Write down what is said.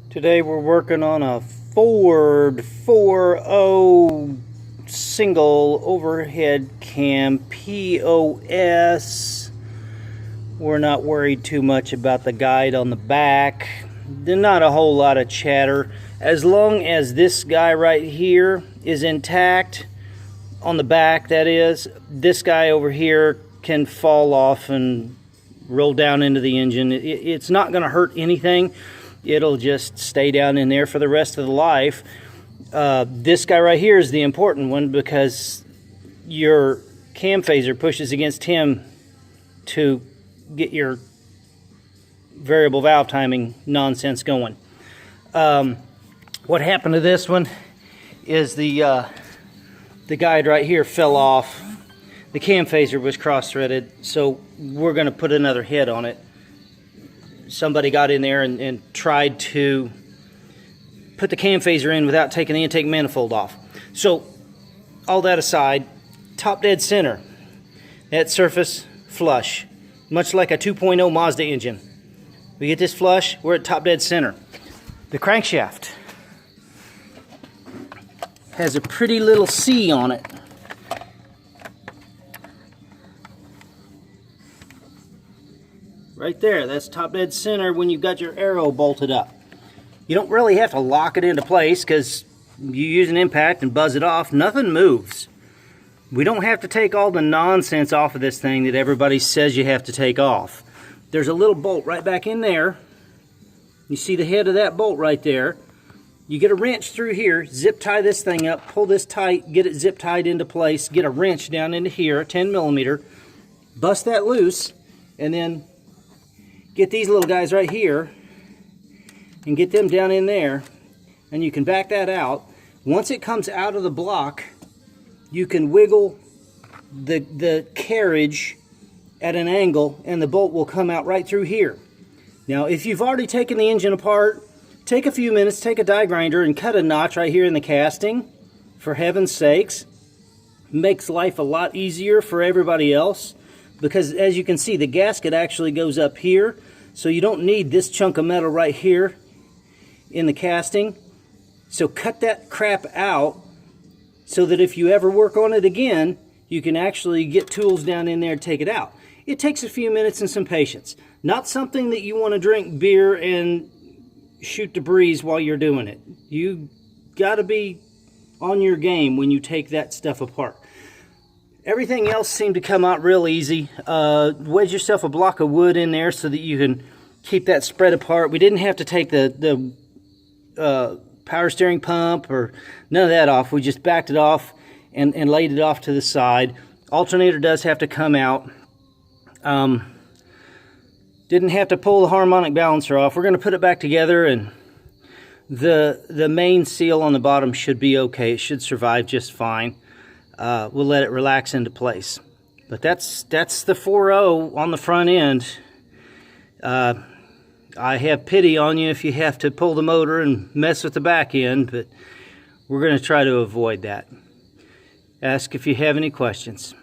Today we're working on a Ford 4.0 single overhead cam POS. We're not worried too much about the guide on the back. There's not a whole lot of chatter. As long as this guy right here is intact, on the back that is, this guy over here can fall off and roll down into the engine. It's not going to hurt anything. It'll just stay down in there for the rest of the life. This guy right here is the important one because your cam phaser pushes against him to get your variable valve timing nonsense going. What happened to this one is the guide right here fell off. The cam phaser was cross-threaded, so we're going to put another head on it. Somebody got in there and tried to put the cam phaser in without taking the intake manifold off. So, all that aside, top dead center, that surface flush, much like a 2.0 Mazda engine. We get this flush, we're at top dead center. The crankshaft has a pretty little C on it. Right there, that's top dead center when you've got your arrow bolted up. You don't really have to lock it into place because you use an impact and buzz it off. Nothing moves. We don't have to take all the nonsense off of this thing that everybody says you have to take off. There's a little bolt right back in there. You see the head of that bolt right there. You get a wrench through here, zip tie this thing up, pull this tight, get it zip tied into place, get a wrench down into here, 10 millimeter, bust that loose, and then get these little guys right here and get them down in there, and you can back that out. Once it comes out of the block, you can wiggle the carriage at an angle and the bolt will come out right through here. Now if you've already taken the engine apart, take a few minutes, take a die grinder and cut a notch right here in the casting, for heaven's sakes. Makes life a lot easier for everybody else, because as you can see, the gasket actually goes up here, so you don't need this chunk of metal right here in the casting. So cut that crap out so that if you ever work on it again, you can actually get tools down in there to take it out. It takes a few minutes and some patience. Not something that you want to drink beer and shoot the breeze while you're doing it. You got to be on your game when you take that stuff apart. Everything else seemed to come out real easy. Wedge yourself a block of wood in there so that you can keep that spread apart. We didn't have to take the power steering pump or none of that off. We just backed it off and laid it off to the side. Alternator does have to come out. Didn't have to pull the harmonic balancer off. We're going to put it back together, and the main seal on the bottom should be okay. It should survive just fine. We'll let it relax into place. But that's the 4.0 on the front end. I have pity on you if you have to pull the motor and mess with the back end, but we're going to try to avoid that. Ask if you have any questions.